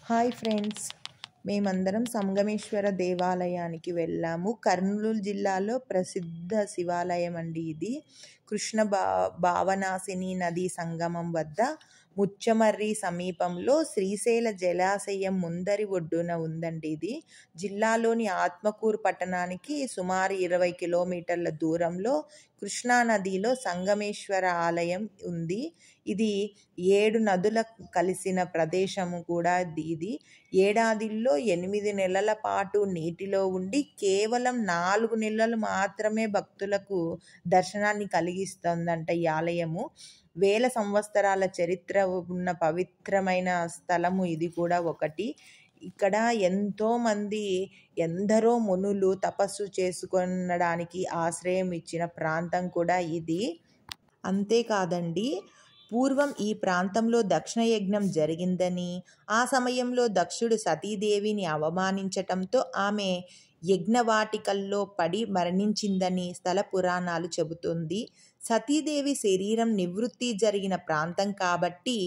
Hi friends, మేమందరం సంగమేశ్వర దేవాలయానికి వెళ్ళాము. కర్నూలు జిల్లాలో ప్రసిద్ధ శివాలయం అండి ఇది. కృష్ణ భావనాశిని నదీ సంగమం వద్ద ముచ్చమర్రి సమీపంలో శ్రీశైల జలాశయం ముందరి ఒడ్డున ఉందండి. ఇది జిల్లాలోని ఆత్మకూరు పట్టణానికి సుమారు 20 కిలోమీటర్ల దూరంలో కృష్ణానదిలో సంగమేశ్వర ఆలయం ఉంది. ఇది 7 నదుల కలిసిన ప్రదేశము కూడా ఇది. ఏడాదిలో 8 నెలల పాటు నీటిలో ఉండి కేవలం 4 నెలలు మాత్రమే భక్తులకు దర్శనాన్ని కలిగిస్తుందంట ఈ ఆలయము. వేల సంవత్సరాల చరిత్ర ఉన్న పవిత్రమైన స్థలము ఇది కూడా ఒకటి. ఇక్కడ ఎందరో మునులు తపస్సు చేసుకొనడానికి ఆశ్రయం ఇచ్చిన ప్రాంతం కూడా ఇది. అంతేకాదండి, పూర్వం ఈ ప్రాంతంలో దక్షిణ యజ్ఞం జరిగిందని, ఆ సమయంలో దక్షుడు సతీదేవిని అవమానించటంతో ఆమె యజ్ఞవాటికల్లో పడి మరణించిందని స్థల పురాణాలు చెబుతుంది. సతీదేవి శరీరం నివృత్తి జరిగిన ప్రాంతం కాబట్టి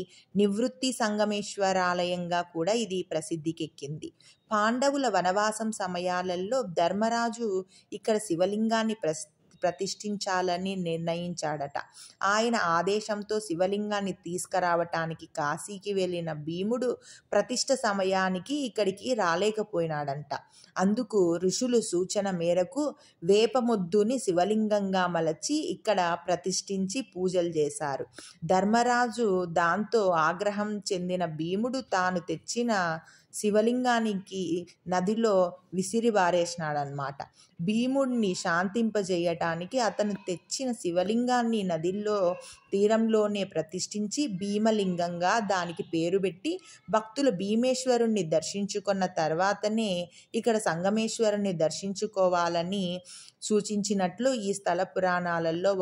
నివృత్తి సంగమేశ్వరాలయంగా కూడా ఇది ప్రసిద్ధికెక్కింది. పాండవుల వనవాసం సమయాలలో ధర్మరాజు ఇక్కడ శివలింగాన్ని ప్రతిష్ఠించాలని నిర్ణయించాడట. ఆయన ఆదేశంతో శివలింగాన్ని తీసుకురావటానికి కాశీకి వెళ్ళిన భీముడు ప్రతిష్ఠ సమయానికి ఇక్కడికి రాలేకపోయినాడంట. అందుకు ఋషులు సూచన మేరకు వేపముద్దుని శివలింగంగా మలచి ఇక్కడ ప్రతిష్ఠించి పూజలు చేశారు. ధర్మరాజు దాంతో ఆగ్రహం చెందిన భీముడు తాను తెచ్చిన శివలింగానికి నదిలో విసిరివారేసినాడనమాట. భీముడిని శాంతింపజేయటానికి అతను తెచ్చిన శివలింగాన్ని నదిలో తీరంలోనే ప్రతిష్ఠించి భీమలింగంగా దానికి పేరు పెట్టి భక్తులు భీమేశ్వరుణ్ణి దర్శించుకున్న తర్వాతనే ఇక్కడ సంగమేశ్వరుని దర్శించుకోవాలని సూచించినట్లు ఈ స్థల పురాణాలలో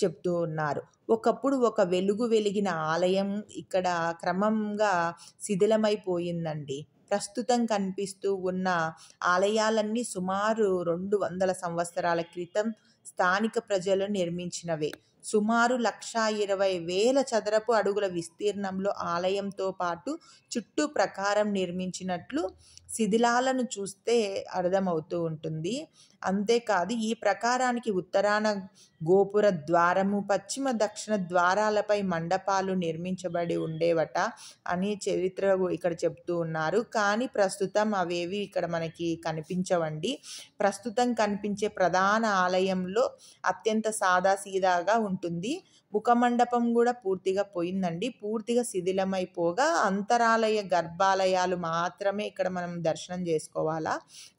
చెప్తూ ఉన్నారు. ఒకప్పుడు ఒక వెలిగిన ఆలయం ఇక్కడ క్రమంగా శిథిలమైపోయిందండి. ప్రస్తుతం కనిపిస్తూ ఉన్న ఆలయాలన్నీ సుమారు 200 సంవత్సరాల క్రితం స్థానిక ప్రజలు నిర్మించినవే. సుమారు 1,20,000 చదరపు అడుగుల విస్తీర్ణంలో ఆలయంతో పాటు చుట్టూ ప్రాకారం నిర్మించినట్లు శిథిలాలను చూస్తే అర్థమవుతూ ఉంటుంది. అంతేకాదు, ఈ ప్రాకారానికి ఉత్తరాన గోపుర ద్వారము, పశ్చిమ దక్షిణ ద్వారాలపై మండపాలు నిర్మించబడి ఉండేవట అని చరిత్ర ఇక్కడ చెప్తూ ఉన్నారు. కానీ ప్రస్తుతం అవేవి ఇక్కడ మనకి కనిపించవండి. ప్రస్తుతం కనిపించే ప్రధాన ఆలయంలో అత్యంత సాదాసీదాగా ఉంటుంది. ముఖమండపం కూడా పూర్తిగా పోయిందండి. పూర్తిగా శిథిలమైపోగా అంతరాలయ గర్భాలయాలు మాత్రమే ఇక్కడ మనం దర్శనం చేసుకోవాలా.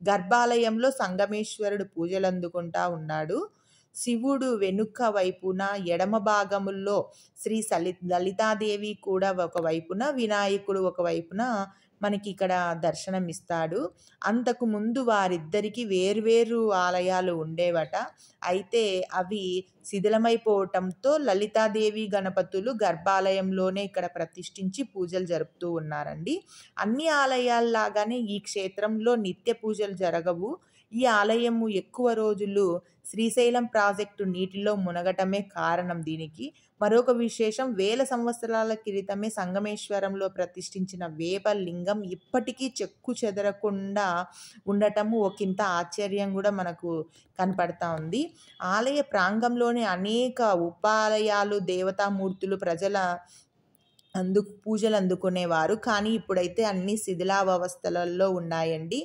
గర్భాలయంలో సంగమేశ్వరుడు పూజలు అందుకుంటా ఉన్నాడు. శివుడు వెనుక వైపున ఎడమ భాగముల్లో శ్రీ లలితాదేవి కూడా ఒకవైపున, వినాయకుడు ఒకవైపున మనకి ఇక్కడ దర్శనం ఇస్తాడు. అంతకు ముందు వారిద్దరికి వేర్వేరు ఆలయాలు ఉండేవట. అయితే అవి శిథిలమైపోవటంతో లలితాదేవి గణపతులు గర్భాలయంలోనే ఇక్కడ ప్రతిష్ఠించి పూజలు జరుపుతూ ఉన్నారండి. అన్ని ఆలయాల్లాగానే ఈ క్షేత్రంలో నిత్య పూజలు జరగవు. ఈ ఆలయము ఎక్కువ రోజులు శ్రీశైలం ప్రాజెక్టు నీటిలో మునగటమే కారణం దీనికి. మరొక విశేషం, 1000 సంవత్సరాల క్రితమే సంగమేశ్వరంలో ప్రతిష్ఠించిన వేప లింగం ఇప్పటికీ చెక్కు చెదరకుండా ఉండటము ఒకంత ఆశ్చర్యం కూడా మనకు కనపడతా ఉంది. ఆలయ ప్రాంగంలోని అనేక ఉపాలయాలు, దేవతామూర్తులు పూజలు అందుకునేవారు. కానీ ఇప్పుడైతే అన్ని శిథిలావస్థలలో ఉన్నాయండి.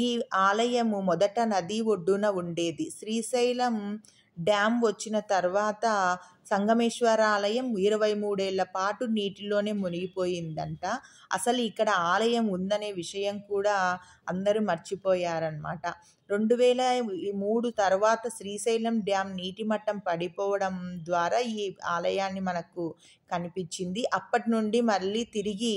ఈ ఆలయము మొదట నది ఒడ్డున ఉండేది. శ్రీశైలం డ్యామ్ వచ్చిన తర్వాత సంగమేశ్వర ఆలయం 23 ఏళ్ల పాటు నీటిలోనే మునిగిపోయిందంట. అసలు ఇక్కడ ఆలయం ఉందనే విషయం కూడా అందరూ మర్చిపోయారనమాట. 2003 తర్వాత శ్రీశైలం డ్యామ్ నీటి మట్టం పడిపోవడం ద్వారా ఈ ఆలయాన్ని మనకు కనిపించింది. అప్పటి నుండి మళ్ళీ తిరిగి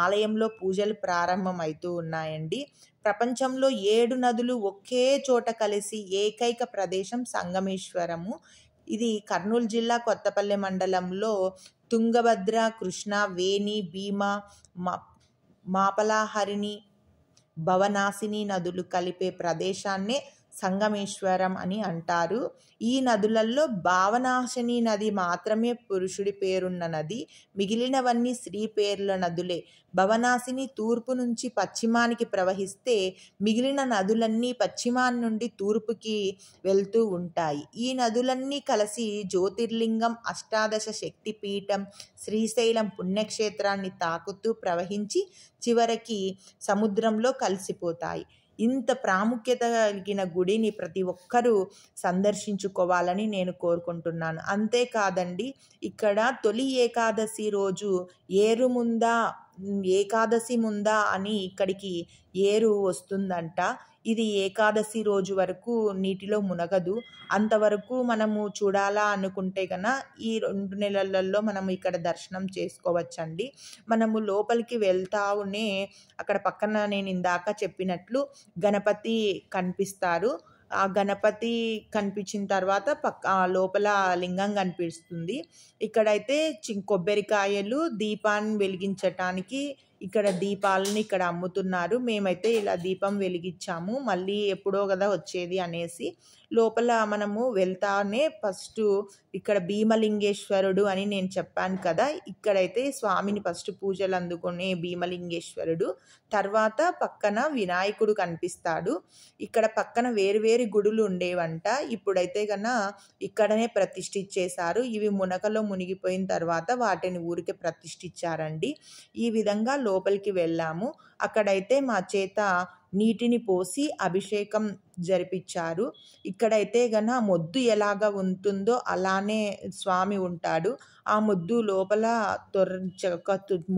ఆలయంలో పూజలు ప్రారంభమవుతూ ఉన్నాయండి. ప్రపంచంలో 7 నదులు ఒకే చోట కలిసి ఏకైక ప్రదేశం సంగమేశ్వరము. ఇది కర్నూలు జిల్లా కొత్తపల్లి మండలంలో తుంగభద్ర, కృష్ణ, వేణి, భీమా, మాపలాహరిణి, భవనాశిని నదులు కలిపే ప్రదేశాన్నే సంగమేశ్వరం అని అంటారు. ఈ నదులలో భావనాశిని నది మాత్రమే పురుషుడి పేరున్న నది. మిగిలినవన్నీ స్త్రీ పేర్ల నదులే. భవనాశిని తూర్పు నుంచి పశ్చిమానికి ప్రవహిస్తే మిగిలిన నదులన్నీ పశ్చిమాన్ని నుండి తూర్పుకి వెళ్తూ ఉంటాయి. ఈ నదులన్నీ కలిసి జ్యోతిర్లింగం, అష్టాదశ శక్తిపీఠం, శ్రీశైలం పుణ్యక్షేత్రాన్ని తాకుతూ ప్రవహించి చివరికి సముద్రంలో కలిసిపోతాయి. ఇంత ప్రాముఖ్యత కలిగిన గుడిని ప్రతి ఒక్కరూ సందర్శించుకోవాలని నేను కోరుకుంటున్నాను. అంతేకాదండి, ఇక్కడ తొలి ఏకాదశి రోజు ఏకాదశి ముందా అని ఇక్కడికి ఏరు వస్తుందంట. ఇది ఏకాదశి రోజు వరకు నీటిలో మునగదు. అంతవరకు మనము చూడాలా అనుకుంటే ఈ 2 నెలలలో మనము ఇక్కడ దర్శనం చేసుకోవచ్చండి. మనము లోపలికి వెళ్తానే అక్కడ పక్కన నేను ఇందాక చెప్పినట్లు గణపతి కనిపిస్తారు. ఆ గణపతి కనిపించిన తర్వాత లోపల లింగం కనిపిస్తుంది. ఇక్కడైతే కొబ్బరికాయలు దీపాన్ని వెలిగించటానికి ఇక్కడ దీపాలని ఇక్కడ అమ్ముతున్నారు. మేమైతే ఇలా దీపం వెలిగించాము, మళ్ళీ ఎప్పుడో కదా వచ్చేది అనేసి. లోపల మనము వెళ్తానే ఫస్ట్ ఇక్కడ భీమలింగేశ్వరుడు అని నేను చెప్పాను కదా, ఇక్కడైతే స్వామిని ఫస్ట్ పూజలు అందుకునే భీమలింగేశ్వరుడు, తర్వాత పక్కన వినాయకుడు కనిపిస్తాడు. ఇక్కడ పక్కన వేరు గుడులు ఉండేవంట, ఇప్పుడైతే ఇక్కడనే ప్రతిష్ఠించేశారు. ఇవి మునకలో మునిగిపోయిన తర్వాత వాటిని ఊరికే ప్రతిష్ఠించారండి. ఈ విధంగా లోపలికి వెళ్ళాము. అక్కడైతే మా చేత నీటిని పోసి అభిషేకం జరిపించారు. ఇక్కడైతే మొద్దు ఎలాగ ఉంటుందో అలానే స్వామి ఉంటాడు. ఆ మొద్దు లోపల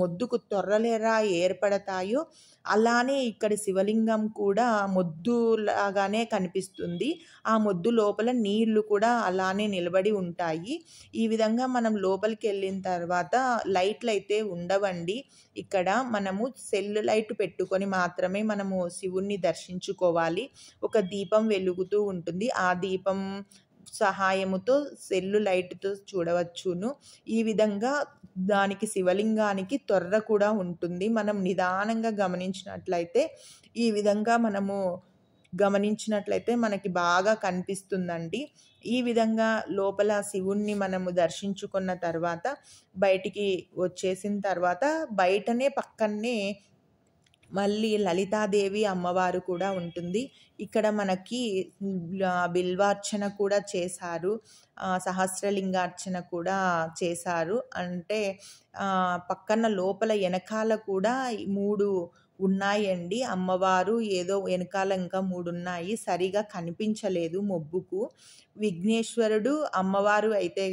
మొద్దుకు తొర్రలేరా ఏర్పడతాయో అలానే ఇక్కడ శివలింగం కూడా మొద్దులాగానే కనిపిస్తుంది. ఆ మొద్దు లోపల నీళ్లు కూడా అలానే నిలబడి ఉంటాయి. ఈ విధంగా మనం లోపలికి వెళ్ళిన తర్వాత లైట్లు అయితే ఉండవండి. ఇక్కడ మనము సెల్ లైట్ పెట్టుకొని మాత్రమే మనము శివుణ్ణి దర్శించుకోవాలి. ఒక దీపం వెలుగుతూ ఉంటుంది. ఆ దీపం సహాయముతో సెల్లు లైట్తో చూడవచ్చును. ఈ విధంగా దానికి శివలింగానికి తొర్ర కూడా ఉంటుంది. మనం నిదానంగా గమనించినట్లయితే ఈ విధంగా గమనించినట్లయితే మనకి బాగా కనిపిస్తుందండి. ఈ విధంగా లోపల శివుణ్ణి మనము దర్శించుకున్న తర్వాత బయటికి వచ్చేసిన తర్వాత బయటనే పక్కనే మళ్ళీ లలితాదేవి అమ్మవారు కూడా ఉంటుంది. ఇక్కడ మనకి బిల్వార్చన కూడా చేశారు, సహస్రలింగార్చన కూడా చేశారు. అంటే పక్కన లోపల వెనకాల కూడా 3 ఉన్నాయండి అమ్మవారు, ఏదో వెనకాల ఇంకా 3 ఉన్నాయి, సరిగా కనిపించలేదు మొబ్బుకు. విఘ్నేశ్వరుడు అమ్మవారు అయితే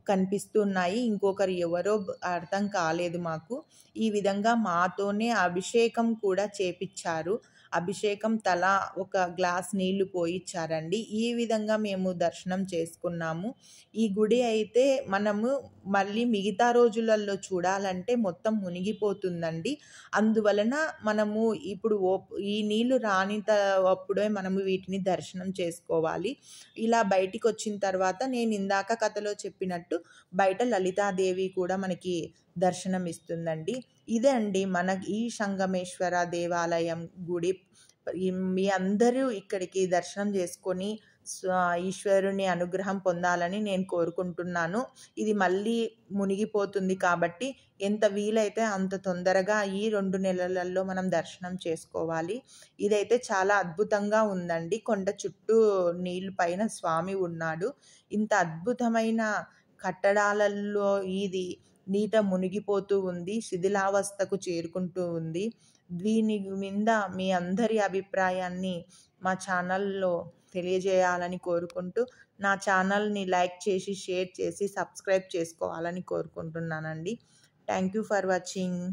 కనిపిస్తున్నాయి, ఇంకొకరు ఎవరో అర్థం కాలేదు మాకు. ఈ విధంగా మాతోనే అభిషేకం కూడా చేపించారు. అభిషేకం తలా ఒక గ్లాస్ నీళ్లు పోయిచ్చారండి. ఈ విధంగా మేము దర్శనం చేసుకున్నాము. ఈ గుడి అయితే మనము మళ్ళీ మిగతా రోజులలో చూడాలంటే మొత్తం మునిగిపోతుందండి. అందువలన మనము ఇప్పుడు ఈ నీళ్లు అప్పుడే మనము వీటిని దర్శనం చేసుకోవాలి. ఇలా బయటికి వచ్చిన తర్వాత నేను ఇందాక కథలో చెప్పినట్టు బయట లలితాదేవి కూడా మనకి దర్శనం ఇస్తుందండి. ఇదే అండి మన ఈ సంగమేశ్వర దేవాలయం గుడి. మీ అందరూ ఇక్కడికి దర్శనం చేసుకొని ఈశ్వరుని అనుగ్రహం పొందాలని నేను కోరుకుంటున్నాను. ఇది మళ్ళీ మునిగిపోతుంది కాబట్టి ఎంత వీలైతే అంత తొందరగా ఈ 2 నెలలలో మనం దర్శనం చేసుకోవాలి. ఇదైతే చాలా అద్భుతంగా ఉందండి. కొండ చుట్టూ నీళ్ళు పైన స్వామి ఉన్నాడు. ఇంత అద్భుతమైన కట్టడాలలో ఇది నీట మునిగిపోతూ ఉంది, శిథిలావస్థకు చేరుకుంటూ ఉంది. దీని మీద మీ అందరి అభిప్రాయాన్ని మా ఛానల్లో తెలియజేయాలని కోరుకుంటూ నా ఛానల్ని లైక్ చేసి, షేర్ చేసి, సబ్స్క్రైబ్ చేసుకోవాలని కోరుకుంటున్నానండి. Thank you for watching.